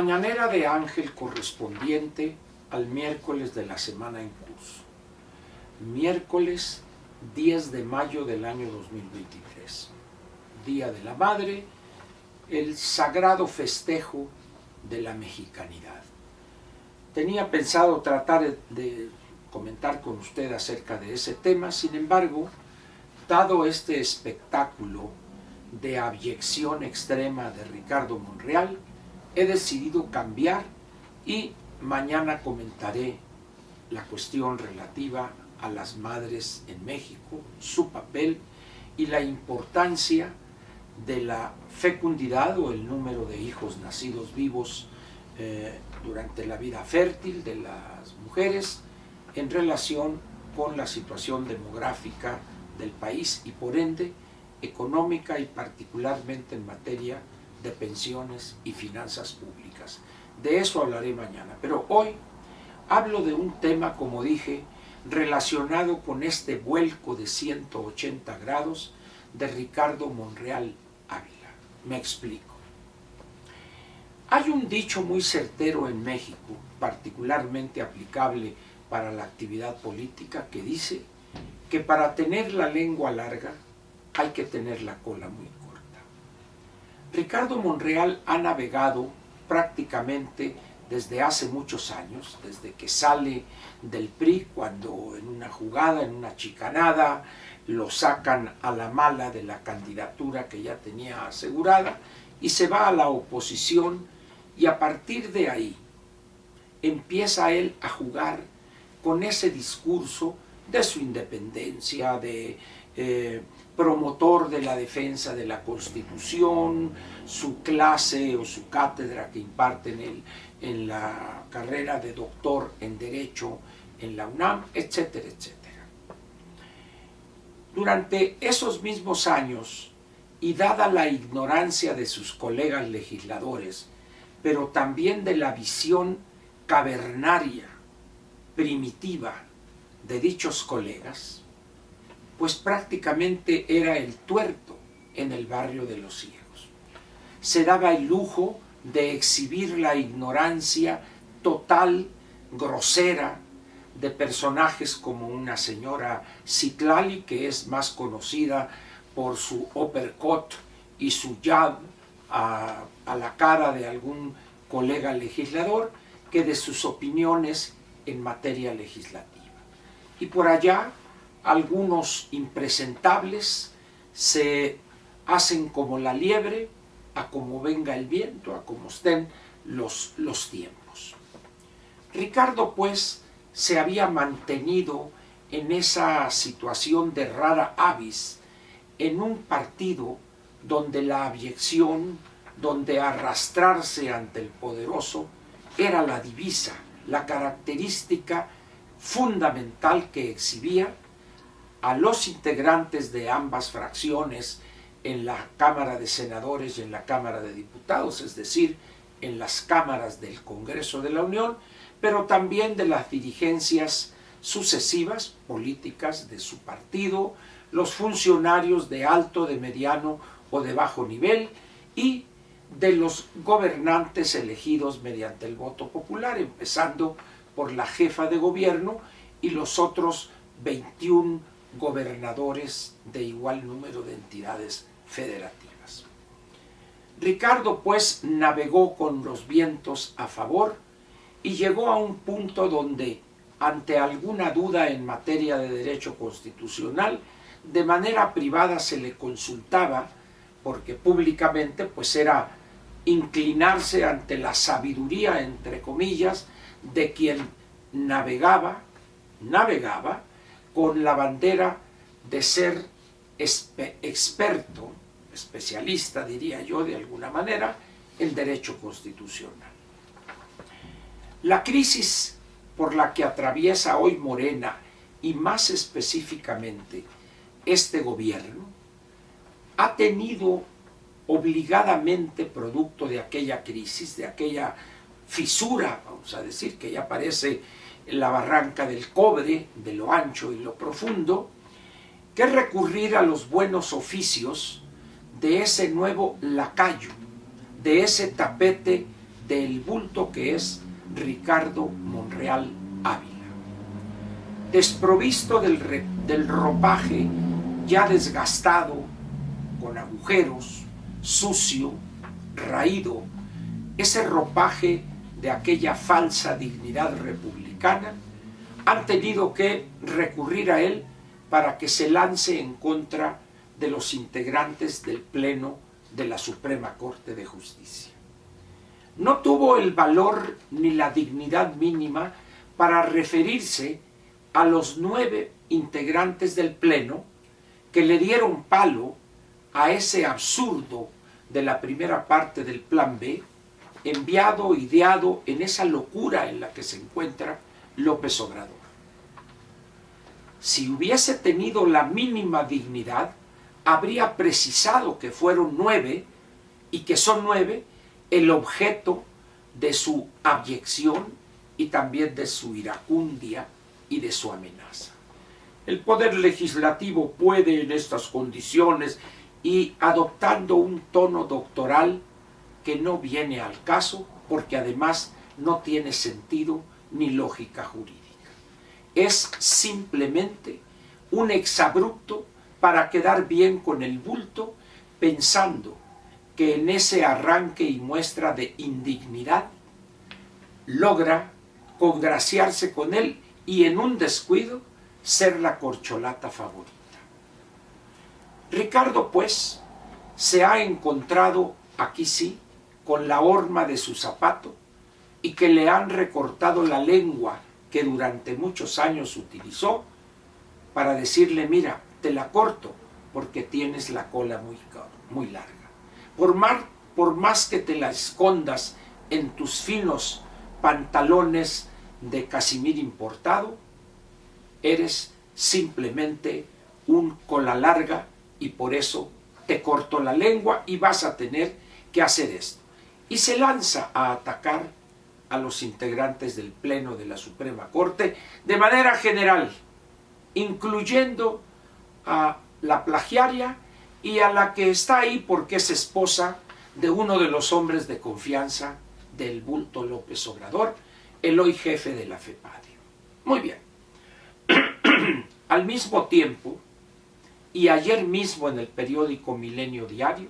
mañanera de Ángel correspondiente al miércoles de la semana en curso. Miércoles 10 de mayo del año 2023. Día de la Madre, el sagrado festejo de la mexicanidad. Tenía pensado tratar de comentar con usted acerca de ese tema, sin embargo, dado este espectáculo de abyección extrema de Ricardo Monreal, he decidido cambiar y mañana comentaré la cuestión relativa a las madres en México, su papel y la importancia de la fecundidad o el número de hijos nacidos vivos durante la vida fértil de las mujeres en relación con la situación demográfica del país y por ende económica y particularmente en materia de pensiones y finanzas públicas. De eso hablaré mañana, pero hoy hablo de un tema, como dije, relacionado con este vuelco de 180 grados de Ricardo Monreal Ávila. Me explico. Hay un dicho muy certero en México, particularmente aplicable para la actividad política, que dice que para tener la lengua larga hay que tener la cola muy corta. Ricardo Monreal ha navegado prácticamente desde hace muchos años, desde que sale del PRI, cuando en una jugada, en una chicanada, lo sacan a la mala de la candidatura que ya tenía asegurada y se va a la oposición, y a partir de ahí empieza él a jugar con ese discurso de su independencia, de promotor de la defensa de la Constitución, su clase o su cátedra que imparte en la carrera de doctor en Derecho en la UNAM, etcétera, etcétera. Durante esos mismos años, y dada la ignorancia de sus colegas legisladores, pero también de la visión cavernaria, primitiva de dichos colegas, pues prácticamente era el tuerto en el barrio de los ciegos. Se daba el lujo de exhibir la ignorancia total, grosera, de personajes como una señora Citlali, que es más conocida por su uppercut y su jab a la cara de algún colega legislador, que de sus opiniones en materia legislativa. Y por allá, algunos impresentables se hacen como la liebre, a como venga el viento, a como estén los tiempos. Ricardo, pues, se había mantenido en esa situación de rara avis, en un partido donde la abyección, donde arrastrarse ante el poderoso era la divisa, la característica fundamental que exhibía a los integrantes de ambas fracciones en la Cámara de Senadores y en la Cámara de Diputados, es decir, en las cámaras del Congreso de la Unión, pero también de las dirigencias sucesivas políticas de su partido, los funcionarios de alto, de mediano o de bajo nivel y de los gobernantes elegidos mediante el voto popular, empezando por la jefa de gobierno y los otros 21 gobernadores de igual número de entidades federativas. Ricardo, pues, navegó con los vientos a favor y llegó a un punto donde, ante alguna duda en materia de derecho constitucional, de manera privada se le consultaba, porque públicamente pues era inclinarse ante la sabiduría, entre comillas, de quien navegaba con la bandera de ser experto, especialista, diría yo de alguna manera, en derecho constitucional. La crisis por la que atraviesa hoy Morena, y más específicamente este gobierno, ha tenido obligadamente, producto de aquella crisis, de aquella fisura, vamos a decir, que ya parece la barranca del cobre, de lo ancho y lo profundo, que recurrir a los buenos oficios de ese nuevo lacayo, de ese tapete del bulto que es Ricardo Monreal Ávila. Desprovisto del ropaje ya desgastado, con agujeros, sucio, raído, ese ropaje de aquella falsa dignidad republicana, han tenido que recurrir a él para que se lance en contra de los integrantes del Pleno de la Suprema Corte de Justicia. No tuvo el valor ni la dignidad mínima para referirse a los 9 integrantes del Pleno que le dieron palo a ese absurdo de la primera parte del Plan B, enviado, ideado en esa locura en la que se encuentra López Obrador. Si hubiese tenido la mínima dignidad, habría precisado que fueron 9 y que son 9 el objeto de su abyección y también de su iracundia y de su amenaza. El Poder Legislativo puede en estas condiciones y adoptando un tono doctoral que no viene al caso porque además no tiene sentido ni lógica jurídica. Es simplemente un exabrupto para quedar bien con el bulto, pensando que en ese arranque y muestra de indignidad logra congraciarse con él y en un descuido ser la corcholata favorita. Ricardo, pues, se ha encontrado, aquí sí, con la horma de su zapato y que le han recortado la lengua que durante muchos años utilizó para decirle, mira, te la corto porque tienes la cola muy larga. Por más que te la escondas en tus finos pantalones de casimir importado, eres simplemente un cola larga y por eso te corto la lengua y vas a tener que hacer esto. Y se lanza a atacar a los integrantes del Pleno de la Suprema Corte de manera general, incluyendo a la plagiaria y a la que está ahí porque es esposa de uno de los hombres de confianza del bulto López Obrador, el hoy jefe de la FEPADE. Muy bien. Al mismo tiempo, y ayer mismo en el periódico Milenio Diario,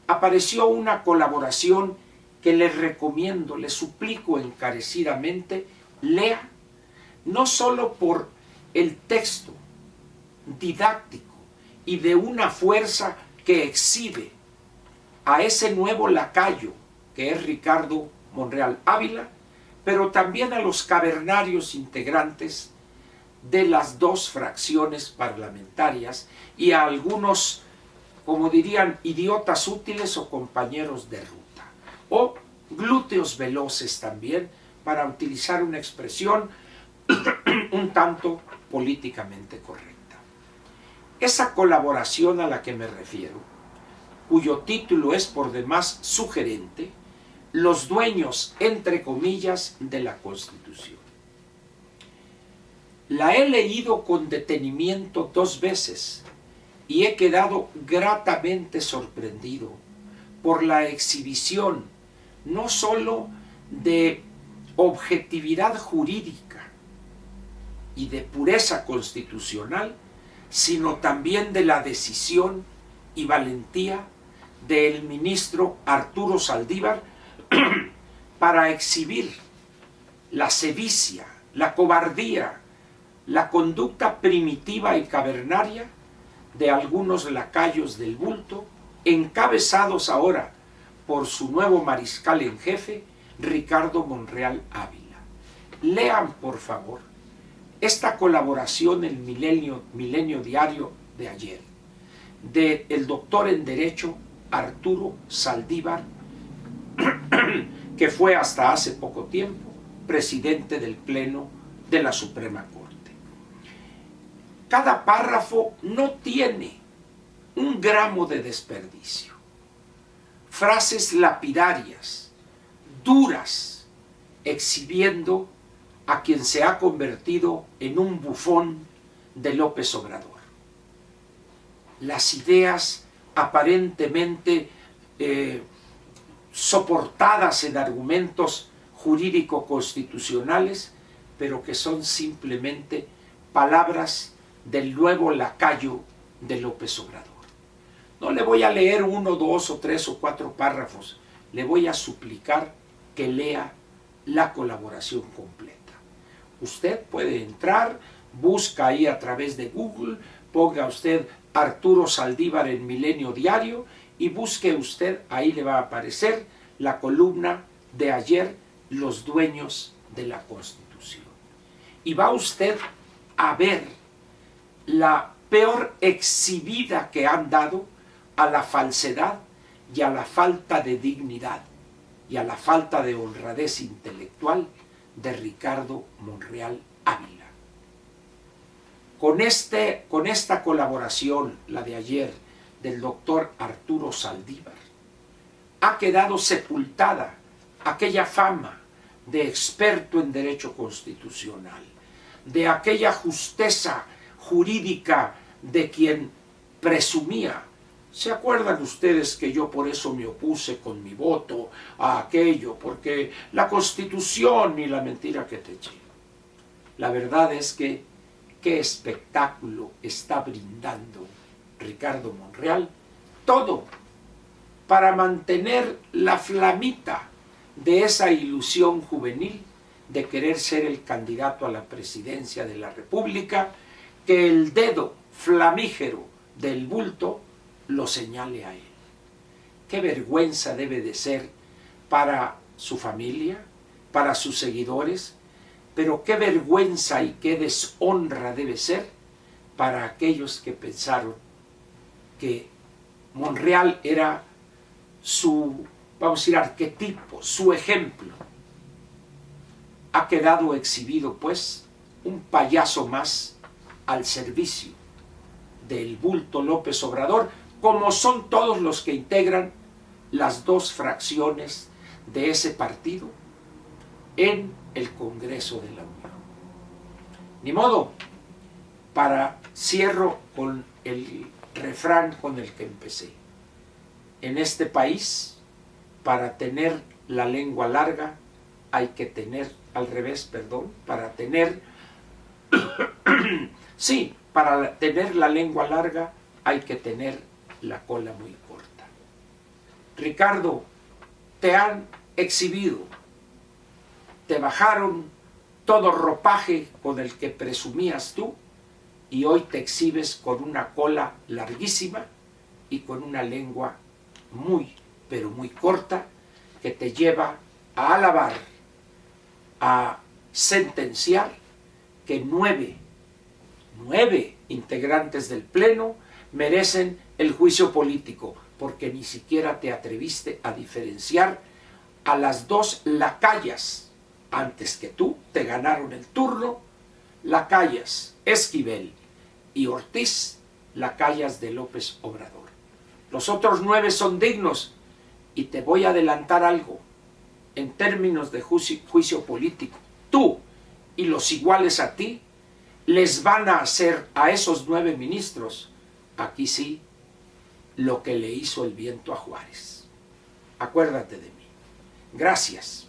apareció una colaboración que les recomiendo, les suplico encarecidamente, lea, no solo por el texto didáctico y de una fuerza que exhibe a ese nuevo lacayo que es Ricardo Monreal Ávila, pero también a los cavernarios integrantes de las 2 fracciones parlamentarias y a algunos, como dirían, idiotas útiles o compañeros de ruta, o glúteos veloces también, para utilizar una expresión un tanto políticamente correcta. Esa colaboración a la que me refiero, cuyo título es por demás sugerente, los dueños, entre comillas, de la Constitución. La he leído con detenimiento 2 veces y he quedado gratamente sorprendido por la exhibición no sólo de objetividad jurídica y de pureza constitucional, sino también de la decisión y valentía del ministro Arturo Saldívar para exhibir la sevicia, la cobardía, la conducta primitiva y cavernaria de algunos lacayos del bulto, encabezados ahora por su nuevo mariscal en jefe, Ricardo Monreal Ávila. Lean, por favor, esta colaboración en Milenio Diario de ayer, del doctor en Derecho Arturo Saldívar, que fue hasta hace poco tiempo presidente del Pleno de la Suprema Corte. Cada párrafo no tiene un gramo de desperdicio. Frases lapidarias, duras, exhibiendo a quien se ha convertido en un bufón de López Obrador. Las ideas aparentemente soportadas en argumentos jurídico-constitucionales, pero que son simplemente palabras del nuevo lacayo de López Obrador. No le voy a leer 1, 2 o 3 o 4 párrafos, le voy a suplicar que lea la colaboración completa. Usted puede entrar, busca ahí a través de Google, ponga usted Arturo Saldívar en Milenio Diario y busque usted, ahí le va a aparecer la columna de ayer, Los dueños de la Constitución. Y va usted a ver la peor exhibida que han dado a la falsedad y a la falta de dignidad y a la falta de honradez intelectual de Ricardo Monreal Ávila. Con esta colaboración, la de ayer, del doctor Arturo Saldívar, ha quedado sepultada aquella fama de experto en derecho constitucional, de aquella justeza jurídica de quien presumía. ¿Se acuerdan ustedes que yo por eso me opuse con mi voto a aquello? Porque la Constitución y la mentira que te eché. La verdad es que qué espectáculo está brindando Ricardo Monreal. Todo para mantener la flamita de esa ilusión juvenil de querer ser el candidato a la presidencia de la República, que el dedo flamígero del bulto lo señale a él. Qué vergüenza debe de ser para su familia, para sus seguidores, pero qué vergüenza y qué deshonra debe ser para aquellos que pensaron que Monreal era su, vamos a decir, arquetipo, su ejemplo. Ha quedado exhibido, pues, un payaso más al servicio del bulto López Obrador, como son todos los que integran las dos fracciones de ese partido en el Congreso de la Unión. Ni modo, cierro con el refrán con el que empecé. En este país, para tener la lengua larga, hay que tener, para tener la lengua larga hay que tener la cola muy corta. Ricardo, te han exhibido, te bajaron todo ropaje con el que presumías tú y hoy te exhibes con una cola larguísima y con una lengua muy, pero muy corta que te lleva a alabar, a sentenciar que nueve integrantes del Pleno merecen el juicio político, porque ni siquiera te atreviste a diferenciar a las dos lacayas antes que tú, te ganaron el turno, lacayas Esquivel y Ortiz, lacayas de López Obrador. Los otros 9 son dignos y te voy a adelantar algo en términos de juicio político. Tú y los iguales a ti les van a hacer a esos 9 ministros, aquí sí, lo que le hizo el viento a Juárez. Acuérdate de mí. Gracias.